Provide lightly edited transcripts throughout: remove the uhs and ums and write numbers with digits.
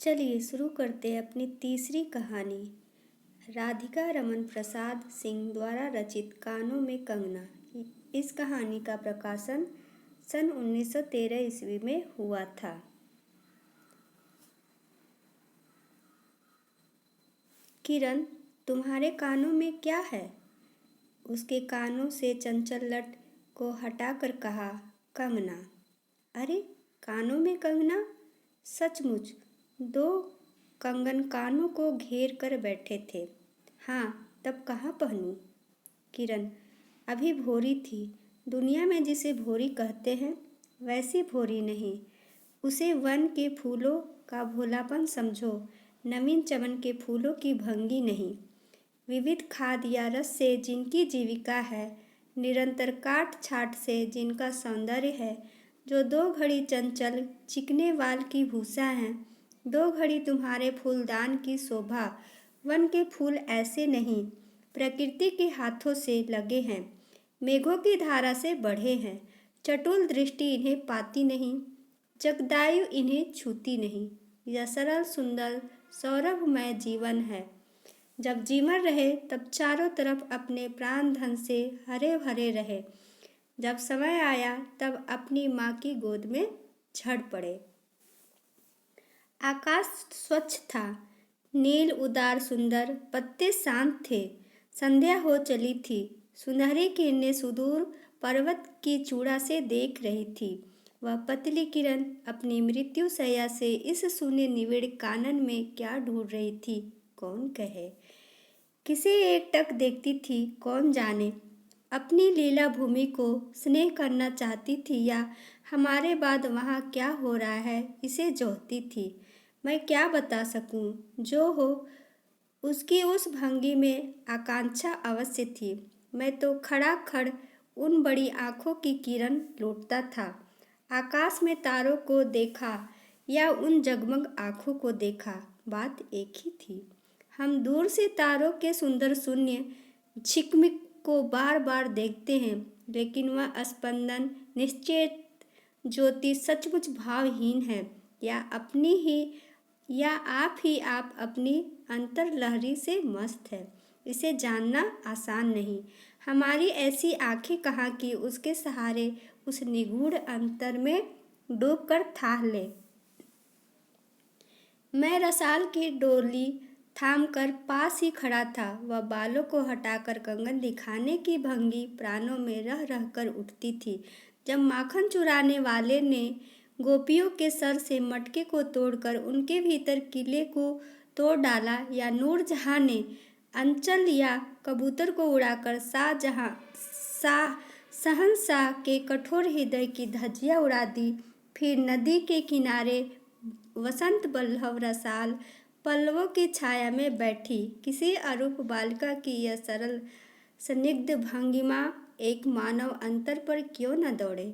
चलिए शुरू करते हैं अपनी तीसरी कहानी। राधिका रमन प्रसाद सिंह द्वारा रचित कानों में कंगना। इस कहानी का प्रकाशन सन 1913 ईस्वी में हुआ था। किरण, तुम्हारे कानों में क्या है? उसके कानों से चंचल लट को हटाकर कहा, कंगना। अरे, कानों में कंगना? सचमुच दो कंगन कानों को घेर कर बैठे थे। हाँ, तब कहाँ पहनूं? किरण, अभी भोरी थी। दुनिया में जिसे भोरी कहते हैं वैसी भोरी नहीं। उसे वन के फूलों का भोलापन समझो, नवीन चमन के फूलों की भंगी नहीं। विविध खाद या रस से जिनकी जीविका है, निरंतर काट छाट से जिनका सौंदर्य है, जो दो घड़ी चंचल चिकने वाल की भूसा हैं, दो घड़ी तुम्हारे फूलदान की शोभा। वन के फूल ऐसे नहीं, प्रकृति के हाथों से लगे हैं, मेघों की धारा से बढ़े हैं। चटुल दृष्टि इन्हें पाती नहीं, जगदायु इन्हें छूती नहीं। यह सरल सुंदर सौरभमय जीवन है। जब जीवन रहे तब चारों तरफ अपने प्राण धन से हरे भरे रहे। जब समय आया तब अपनी माँ की गोद में झड़ पड़े। आकाश स्वच्छ था, नील उदार सुंदर, पत्ते शांत थे। संध्या हो चली थी। सुनहरी किरणें सुदूर पर्वत की चूड़ा से देख रही थी। वह पतली किरण अपनी मृत्यु शैया से इस शून्य निविड़ कानन में क्या ढूंढ रही थी, कौन कहे। किसे एकटक देखती थी, कौन जाने। अपनी लीला भूमि को स्नेह करना चाहती थी या हमारे बाद वहाँ क्या हो रहा है इसे जोहती थी। मैं क्या बता सकूं, जो हो उसकी उस भंगी में आकांक्षा अवश्य थी। मैं तो खड़ा खड़ उन बड़ी आँखों की किरण लौटता था। आकाश में तारों को देखा या उन जगमग आँखों को देखा, बात एक ही थी। हम दूर से तारों के सुंदर शून्य झिकमिक को बार बार देखते हैं, लेकिन वह स्पंदन निश्चेत ज्योति सचमुच भावहीन है, या आप अपनी अंतर्लहरी से मस्त है। इसे जानना आसान नहीं। हमारी ऐसी आंखें कहाँ कि उसके सहारे उस निगूढ़ अंतर में डूबकर थाह ले। मैं रसाल की डोली थामकर पास ही खड़ा था। वह बालों को हटाकर कंगन दिखाने की भंगी प्राणों में रह रहकर उठती थी। जब माखन चुराने वाले ने गोपियों के सर से मटके को तोड़कर उनके भीतर किले को तोड़ डाला, या नूरजहां ने अंचल या कबूतर को उड़ाकर शहंशाह के कठोर हृदय की धज्जियां उड़ा दी, फिर नदी के किनारे वसंत बल्लभ रसाल पल्लवों की छाया में बैठी किसी अरूप बालिका की यह सरल स्निग्ध भंगिमा एक मानव अंतर पर क्यों न दौड़े।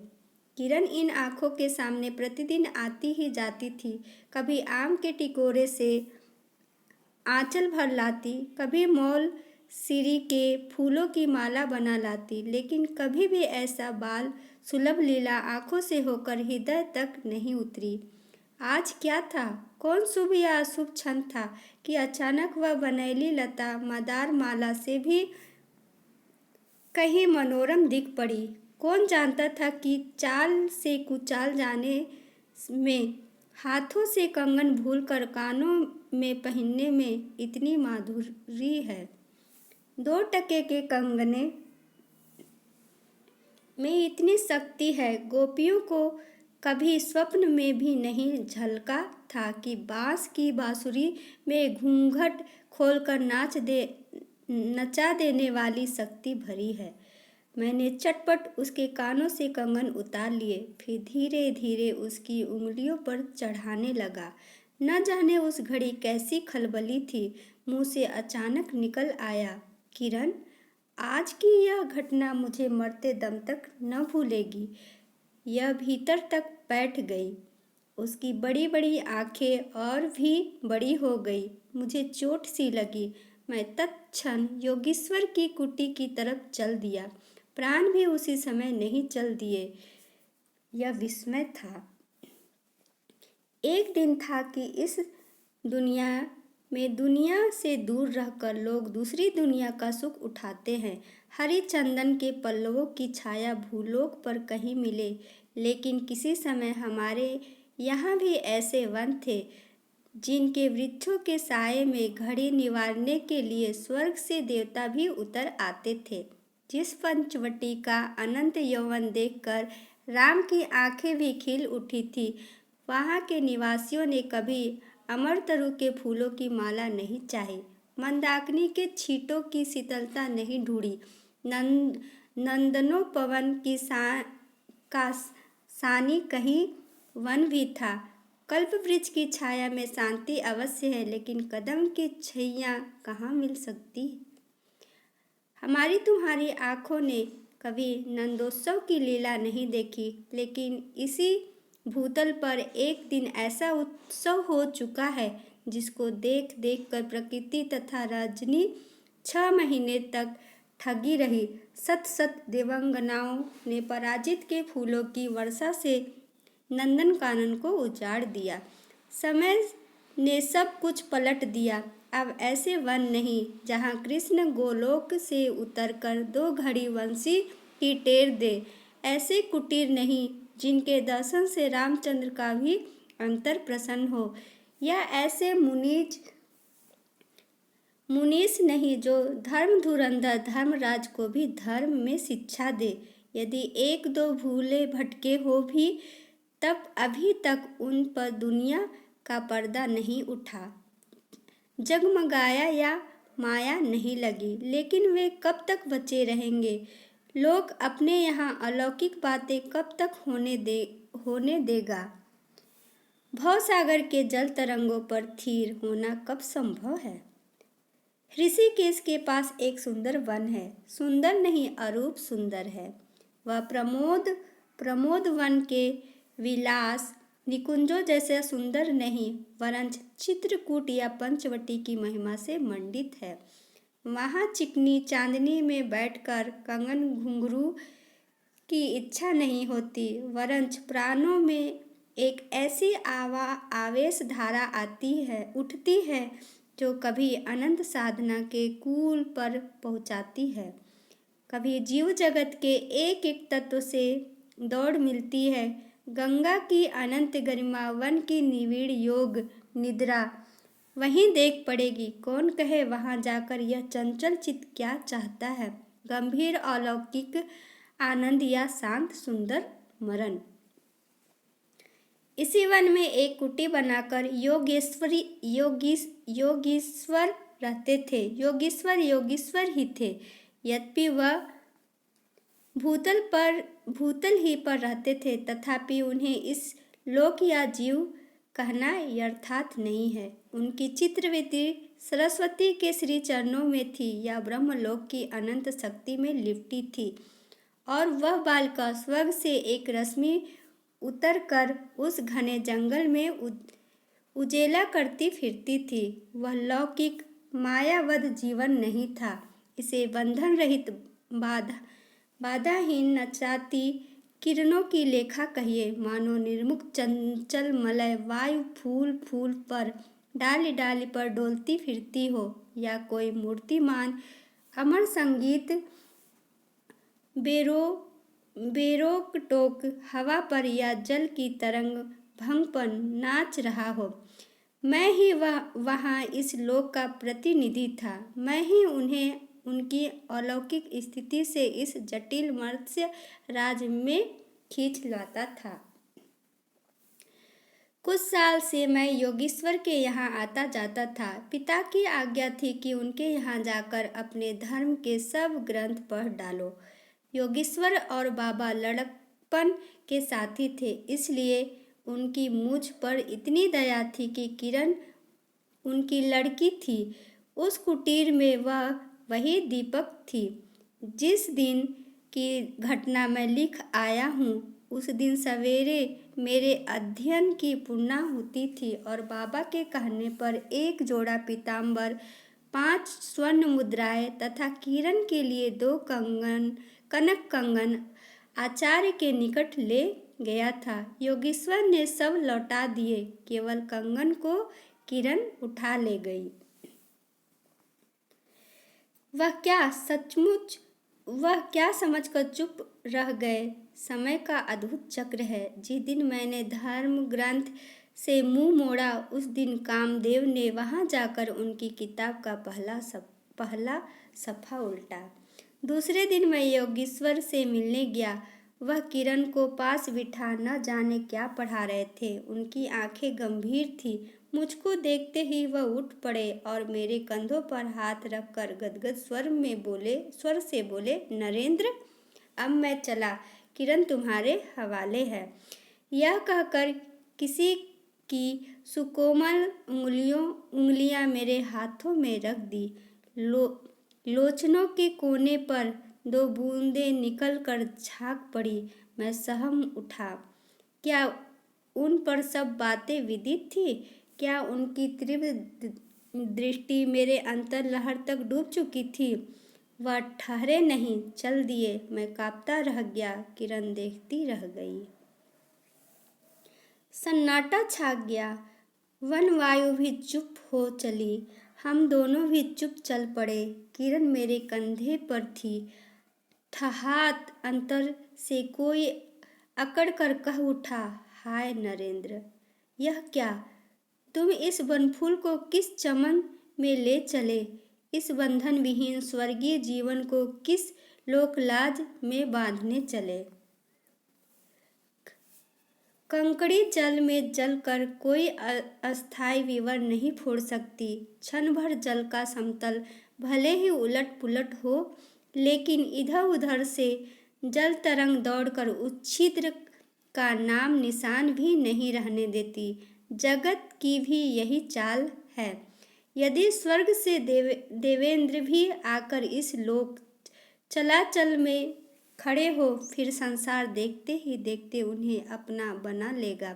किरण इन आँखों के सामने प्रतिदिन आती ही जाती थी। कभी आम के टिकोरे से आंचल भर लाती, कभी मौल सिरी के फूलों की माला बना लाती, लेकिन कभी भी ऐसा बाल सुलभ लीला आँखों से होकर हृदय तक नहीं उतरी। आज क्या था, कौन शुभ या अशुभ क्षण था कि अचानक वह बनैली लता मदार माला से भी कहीं मनोरम दिख पड़ी। कौन जानता था कि चाल से कुचाल जाने में, हाथों से कंगन भूलकर कानों में पहनने में इतनी माधुरी है। 2 टके के कंगने में इतनी शक्ति है। गोपियों को कभी स्वप्न में भी नहीं झलका था कि बांस की बांसुरी में घूंघट खोलकर नचा देने वाली शक्ति भरी है। मैंने चटपट उसके कानों से कंगन उतार लिए, फिर धीरे धीरे उसकी उंगलियों पर चढ़ाने लगा। न जाने उस घड़ी कैसी खलबली थी, मुंह से अचानक निकल आया, किरण, आज की यह घटना मुझे मरते दम तक न भूलेगी। यह भीतर तक बैठ गई। उसकी बड़ी बड़ी आंखें और भी बड़ी हो गई। मुझे चोट सी लगी। मैं तत्क्षण योगीश्वर की कुटी की तरफ चल दिया। प्राण भी उसी समय नहीं चल दिए। यह विस्मय था। एक दिन था कि इस दुनिया से दूर रहकर लोग दूसरी दुनिया का सुख उठाते हैं। हरी चंदन के पल्लवों की छाया भूलोक पर कहीं मिले, लेकिन किसी समय हमारे यहाँ भी ऐसे वन थे जिनके वृक्षों के साये में घड़ी निवारने के लिए स्वर्ग से देवता भी उतर आते थे। जिस पंचवटी का अनंत यौवन देखकर राम की आंखें भी खिल उठी थी, वहाँ के निवासियों ने कभी अमरतरु के फूलों की माला नहीं चाही, मंदाकिनी के छींटों की शीतलता नहीं ढूंढी, नंदनोपवन की का सानी कहीं वन भी था। कल्प वृक्ष की छाया में शांति अवश्य है, लेकिन कदम की छैया कहाँ मिल सकती। हमारी तुम्हारी आँखों ने कभी नंदोत्सव की लीला नहीं देखी, लेकिन इसी भूतल पर एक दिन ऐसा उत्सव हो चुका है जिसको देख देख कर प्रकृति तथा रजनी 6 महीने तक ठगी रही। सत सत देवांगनाओं ने पराजित के फूलों की वर्षा से नंदनकानन को उजाड़ दिया। समय ने सब कुछ पलट दिया। अब ऐसे वन नहीं जहाँ कृष्ण गोलोक से उतरकर 2 घड़ी वंशी की टेर दे, ऐसे कुटीर नहीं जिनके दर्शन से रामचंद्र का भी अंतर प्रसन्न हो, या ऐसे मुनीष नहीं जो धर्म धुरंधर धर्मराज को भी धर्म में शिक्षा दे। यदि 1-2 भूले भटके हो भी, तब अभी तक उन पर दुनिया का पर्दा नहीं उठा, जगमगाया या माया नहीं लगी। लेकिन वे कब तक बचे रहेंगे? लोग अपने यहाँ अलौकिक बातें कब तक होने देगा? भवसागर के जल तरंगों पर थीर होना कब संभव है? ऋषिकेश के पास एक सुंदर वन है, सुंदर नहीं अरूप सुंदर है। वह प्रमोद वन के विलास निकुंजों जैसे सुंदर नहीं, वरन चित्रकूट या पंचवटी की महिमा से मंडित है। वहाँ चिकनी चांदनी में बैठकर कंगन घुंघरू की इच्छा नहीं होती, वरन प्राणों में एक ऐसी आवेश धारा उठती है जो कभी अनंत साधना के कूल पर पहुँचाती है, कभी जीव जगत के एक एक तत्व से दौड़ मिलती है। गंगा की अनंत गरिमा, वन की निविड़ योग निद्रा वहीं देख पड़ेगी। कौन कहे वहां जाकर यह चंचल चित्त क्या चाहता है, गंभीर अलौकिक आनंद या शांत सुंदर मरण। इसी वन में एक कुटी बनाकर योगीश्वर रहते थे। योगीश्वर ही थे, यद्यपि वह भूतल ही पर रहते थे, तथापि उन्हें इस लोक या जीव कहना यथार्थ नहीं है। उनकी चित्रवृत्ति सरस्वती के श्री चरणों में थी या ब्रह्मलोक की अनंत शक्ति में लिपटी थी, और वह बालिका स्वर्ग से एक रश्मि उतरकर उस घने जंगल में उजेला करती फिरती थी। वह लौकिक मायावद जीवन नहीं था, इसे बंधन रहित बाधाहीन नचाती किरणों की लेखा कहिए, मानो निर्मुक्त चंचल मलय वायु फूल पर डाली पर डोलती फिरती हो, या कोई मूर्तिमान अमर संगीत बेरोक टोक हवा पर या जल की तरंग भंग पर नाच रहा हो। मैं ही वहाँ इस लोक का प्रतिनिधि था। मैं ही उन्हें उनकी अलौकिक स्थिति से इस जटिल मर्त्य राज में खींच लाता था। कुछ साल से मैं योगीश्वर के यहाँ आता जाता था। पिता की आज्ञा थी कि उनके यहाँ जाकर अपने धर्म के सब ग्रंथ पढ़ डालो। योगीश्वर और बाबा लड़कपन के साथी थे, इसलिए उनकी मुझ पर इतनी दया थी कि किरण उनकी लड़की थी। उस कुटीर में वही दीपक थी। जिस दिन की घटना मैं लिख आया हूँ, उस दिन सवेरे मेरे अध्ययन की पूर्णाहुति थी, और बाबा के कहने पर एक जोड़ा पीताम्बर, 5 स्वर्ण मुद्राएं तथा किरण के लिए 2 कनक कंगन आचार्य के निकट ले गया था। योगीश्वर ने सब लौटा दिए, केवल कंगन को किरण उठा ले गई। वह क्या समझकर चुप रह गए। समय का अद्भुत चक्र है। जिस दिन मैंने धर्म ग्रंथ से मुंह मोड़ा उस दिन कामदेव ने वहां जाकर उनकी किताब का पहला सफ़ा उल्टा। दूसरे दिन मैं योगेश्वर से मिलने गया। वह किरण को पास बिठा न जाने क्या पढ़ा रहे थे। उनकी आंखें गंभीर थीं। मुझको देखते ही वह उठ पड़े और मेरे कंधों पर हाथ रखकर गदगद स्वर से बोले, नरेंद्र, अब मैं चला, किरण तुम्हारे हवाले है। यह कहकर किसी की सुकोमल उंगलियां मेरे हाथों में रख दी। लोचनों के कोने पर 2 बूंदें निकल कर झाँक पड़ी। मैं सहम उठा। क्या उन पर सब बातें विदित थी? क्या उनकी तीव्र दृष्टि मेरे अंतर्लहर तक डूब चुकी थी? वह ठहरे नहीं, चल दिए। मैं कांपता रह गया। किरण देखती रह गई। सन्नाटा छा गया। वन वायु भी चुप हो चली। हम दोनों भी चुप चल पड़े। किरण मेरे कंधे पर थी। ठहात अंतर से कोई अकड़ कर कह उठा, हाय नरेंद्र, यह क्या? तुम इस बनफूल को किस चमन में ले चले? इस बंधन विहीन स्वर्गीय जीवन को किस लोकलाज में बांधने चले? कंकड़ी जल में जलकर कोई अस्थायी विवर नहीं फोड़ सकती। क्षण भर जल का समतल भले ही उलट पुलट हो, लेकिन इधर उधर से जल तरंग दौड़कर उस छिद्र का नाम निशान भी नहीं रहने देती। जगत की भी यही चाल है। यदि स्वर्ग से देवेंद्र भी आकर इस लोक चलाचल में खड़े हो, फिर संसार देखते ही देखते उन्हें अपना बना लेगा।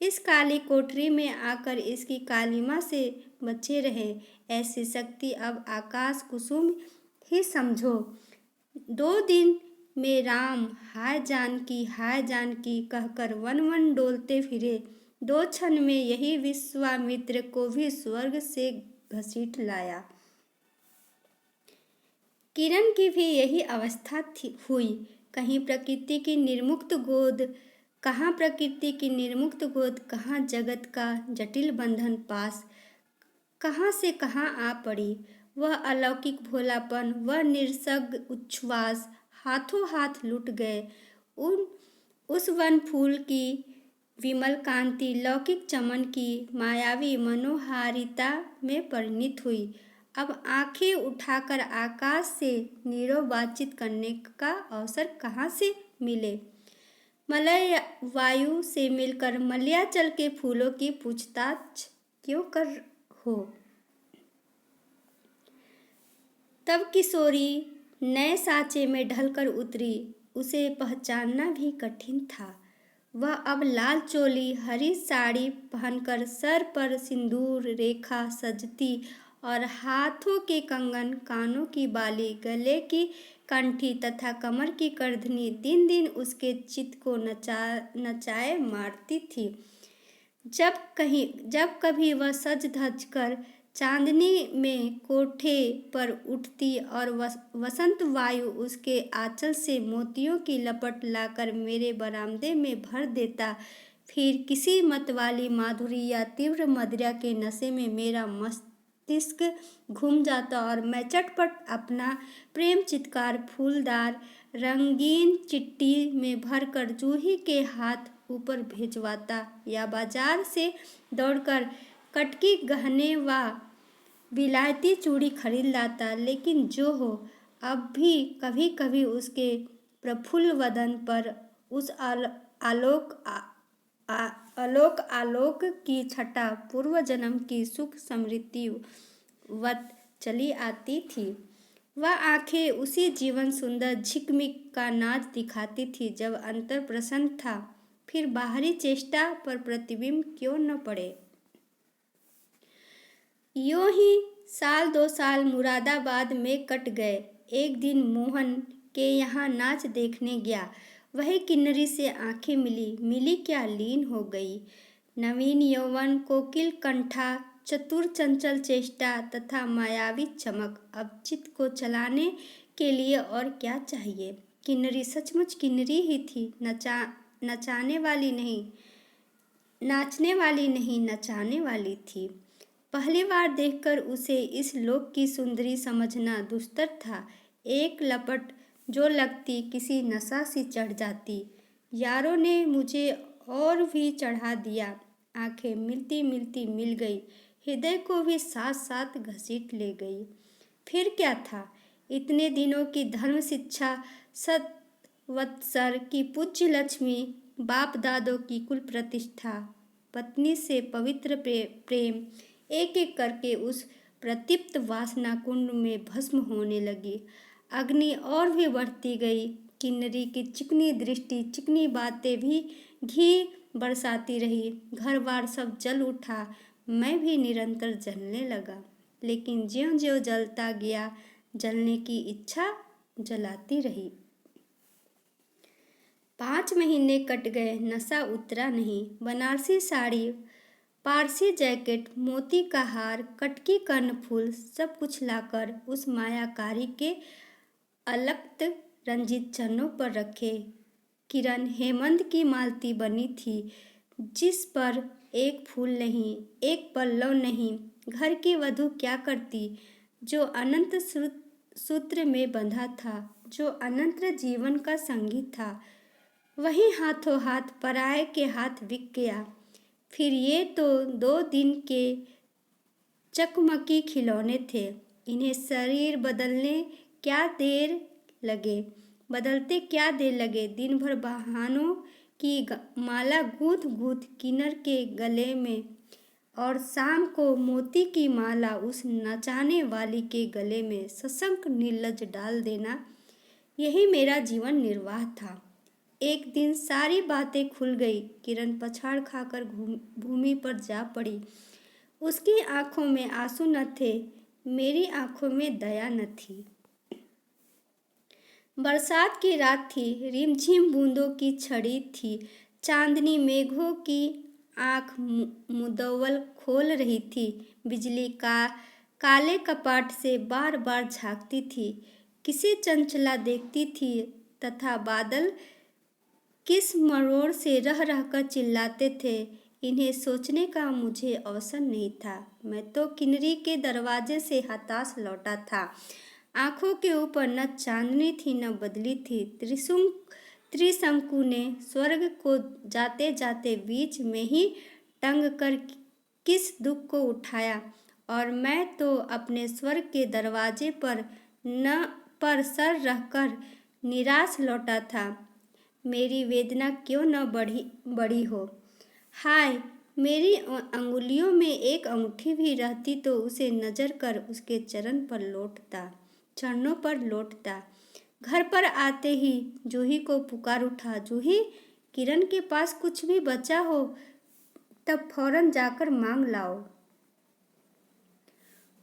इस काली कोठरी में आकर इसकी कालिमा से बचे रहे। ऐसी शक्ति अब आकाश कुसुम ही समझो। 2 दिन में राम हाय जानकी कहकर वन वन डोलते फिरे। 2 क्षण में यही विश्वामित्र को भी स्वर्ग से घसीट लाया। किरण की भी यही अवस्था हुई। कहाँ प्रकृति की निर्मुक्त गोद, कहाँ जगत का जटिल बंधन पास, कहाँ से कहाँ आ पड़ी। वह अलौकिक भोलापन, वह निसर्ग उच्छ्वास हाथों हाथ लुट गए। उस वन फूल की विमल कांति लौकिक चमन की मायावी मनोहारिता में परिणित हुई। अब आंखें उठाकर आकाश से नीरव बातचीत करने का अवसर कहाँ से मिले? मलय वायु से मिलकर मलयाचल के फूलों की पूछताछ क्यों कर हो? तब किशोरी नए सांचे में ढलकर उतरी। उसे पहचानना भी कठिन था। वह अब लाल चोली, हरी साड़ी पहनकर सर पर सिंदूर रेखा सजती और हाथों के कंगन, कानों की बाली, गले की कंठी तथा कमर की करधनी दिन दिन उसके चित्त को नचाए मारती थी। जब कभी वह सज धज कर चांदनी में कोठे पर उठती और वसंत वायु उसके आंचल से मोतियों की लपट लाकर मेरे बरामदे में भर देता, फिर किसी मतवाली माधुरी या तीव्र मदिरा के नशे में मेरा मस्तिष्क घूम जाता और मैं चटपट अपना प्रेम चित्कार फूलदार रंगीन चिट्ठी में भरकर जूही के हाथ ऊपर भिजवाता या बाजार से दौड़कर कटकी गहने व विलायती चूड़ी खरीद लाता। लेकिन जो हो, अब भी कभी कभी उसके प्रफुल्ल वदन पर उस आलोक की छटा पूर्व जन्म की सुख समृद्धि वत चली आती थी। वह आंखें उसी जीवन सुंदर झिकमिक का नाच दिखाती थी जब अंतर प्रसन्न था। फिर बाहरी चेष्टा पर प्रतिबिंब क्यों न पड़े। यूं ही 1-2 साल मुरादाबाद में कट गए। एक दिन मोहन के यहाँ नाच देखने गया। वही किन्नरी से आंखें मिली क्या लीन हो गई। नवीन यौवन, कोकिल कंठा, चतुर चंचल चेष्टा तथा मायावी चमक। अब चित्त को चलाने के लिए और क्या चाहिए। किन्नरी सचमुच किन्नरी ही थी, नाचने वाली नहीं, नचाने वाली थी। पहली बार देखकर उसे इस लोक की सुंदरी समझना दुस्तर था। एक लपट जो लगती किसी नशा सी चढ़ जाती। यारों ने मुझे और भी चढ़ा दिया। आंखें मिलती मिलती मिल गई, हृदय को भी साथ साथ घसीट ले गई। फिर क्या था, इतने दिनों की धर्म शिक्षा, 7 वत्सर की पूज्य लक्ष्मी, बाप दादों की कुल प्रतिष्ठा, पत्नी से पवित्र प्रेम एक एक करके उस प्रदीप्त वासना कुंड में भस्म होने लगी। अग्नि और भी बढ़ती गई। किन्नरी की चिकनी दृष्टि, चिकनी बातें भी घी बरसाती रही। घर बार सब जल उठा। मैं भी निरंतर जलने लगा, लेकिन ज्यों ज्यों जलता गया, जलने की इच्छा जलाती रही। 5 महीने कट गए, नशा उतरा नहीं। बनारसी साड़ी, पारसी जैकेट, मोती का हार, कटकी कर्णफूल सब कुछ लाकर उस मायाकारी के अलक्त रंजित चरणों पर रखे। किरण हेमंत की मालती बनी थी, जिस पर एक फूल नहीं, एक पल्लव नहीं। घर की वधू क्या करती, जो अनंत सूत्र में बंधा था, जो अनंत जीवन का संगी था, वही हाथों हाथ पराये के हाथ बिक गया। फिर ये तो 2 दिन के चकमकी खिलौने थे, इन्हें शरीर बदलते क्या देर लगे। दिन भर बहानों की माला गूंथ गूंथ किन्नर के गले में, और शाम को मोती की माला उस नचाने वाली के गले में सशंक निर्लज डाल देना, यही मेरा जीवन निर्वाह था। एक दिन सारी बातें खुल गई। किरण पछाड़ खाकर भूमि पर जा पड़ी। उसकी आंखों में आंसू न थे, मेरी आंखों में दया न थी। बरसात की रात थी, रिमझिम बूंदों की छड़ी थी। चांदनी मेघों की आंख मुदव्वल खोल रही थी। बिजली का काले कपाट से बार बार झांकती थी, किसी चंचला देखती थी, तथा बादल किस मरोड़ से रह रहकर चिल्लाते थे। इन्हें सोचने का मुझे अवसर नहीं था। मैं तो किन्नरी के दरवाजे से हताश लौटा था। आंखों के ऊपर न चांदनी थी न बदली थी। त्रिशंकु ने स्वर्ग को जाते जाते बीच में ही टंग कर किस दुख को उठाया, और मैं तो अपने स्वर्ग के दरवाजे पर सर रखकर निराश लौटा था। मेरी वेदना क्यों न बढ़ी हो। हाय, मेरी अंगुलियों में एक अंगूठी भी रहती तो उसे नजर कर उसके चरणों पर लौटता। घर पर आते ही जूही को पुकार उठा, जूही, किरण के पास कुछ भी बचा हो तब फौरन जाकर मांग लाओ।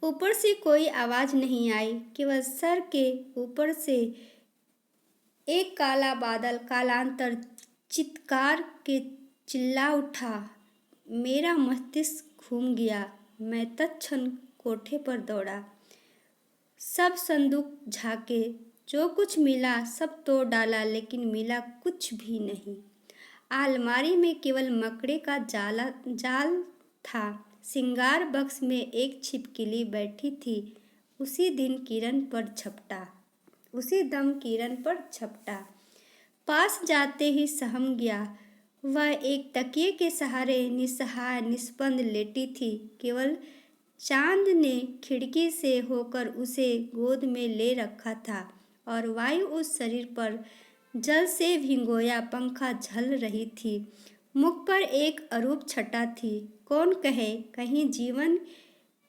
ऊपर से कोई आवाज नहीं आई, केवल सर के ऊपर से एक काला बादल कालांतर चित्कार के चिल्ला उठा। मेरा मस्तिष्क घूम गया। मैं तत्क्षण कोठे पर दौड़ा। सब संदूक झांके, जो कुछ मिला सब तोड़ डाला, लेकिन मिला कुछ भी नहीं। अलमारी में केवल मकड़े का जाल था। श्रृंगार बक्स में एक छिपकली बैठी थी। उसी दम किरण पर झपटा। पास जाते ही सहम गया। वह एक तकिए के सहारे निस्सहाय निस्पंद लेटी थी। केवल चांद ने खिड़की से होकर उसे गोद में ले रखा था, और वायु उस शरीर पर जल से भिगोया पंखा झल रही थी। मुख पर एक अरूप छटा थी। कौन कहे, कहीं जीवन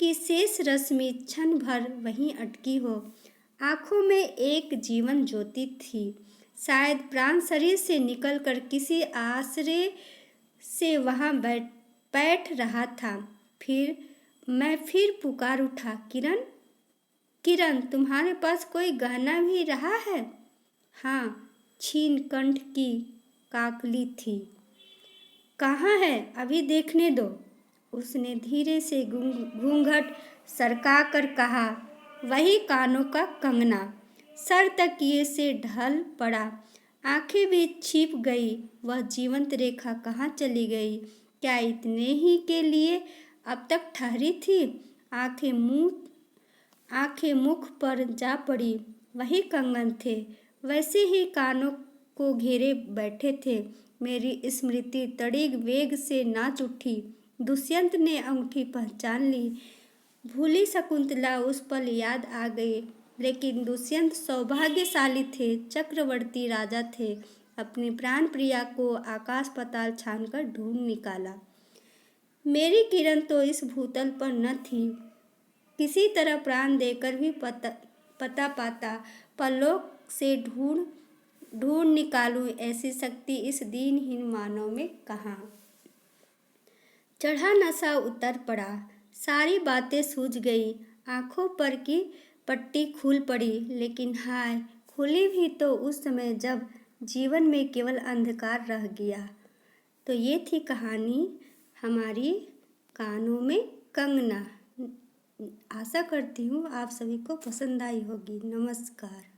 की शेष रश्मि क्षण भर वहीं अटकी हो। आंखों में एक जीवन ज्योति थी। शायद प्राण शरीर से निकलकर किसी आश्रय से वहां बैठ रहा था। मैं फिर पुकार उठा, किरण, किरण, तुम्हारे पास कोई गहना भी रहा है? हाँ, छीन कंठ की काकली थी। कहाँ है, अभी देखने दो। उसने धीरे से घूंघट सरका कर कहा। वही कानों का कंगना। सर तकिए से ढल पड़ा। आंखें भी छिप गई। वह जीवंत रेखा कहाँ चली गई? क्या इतने ही के लिए अब तक ठहरी थी? आंखें मुख पर जा पड़ी। वही कंगन थे, वैसे ही कानों को घेरे बैठे थे। मेरी स्मृति तड़िग वेग से नाच उठी। दुष्यंत ने अंगूठी पहचान ली। भूली शकुंतला उस पल याद आ गई। लेकिन दुष्यंत सौभाग्यशाली थे, चक्रवर्ती राजा थे। अपनी प्राण प्रिया को आकाश पाताल छानकर ढूंढ निकाला। मेरी किरण तो इस भूतल पर न थी। किसी तरह प्राण देकर भी पता पाता, परलोक से ढूंढ निकालूं ऐसी शक्ति इस दीनहीन मानव में कहाँ? चढ़ा नशा उतर पड़ा। सारी बातें सूझ गई। आंखों पर की पट्टी खुल पड़ी। लेकिन हाय, खुली भी तो उस समय जब जीवन में केवल अंधकार रह गया। तो ये थी कहानी हमारी कानों में कंगना। आशा करती हूँ आप सभी को पसंद आई होगी। नमस्कार।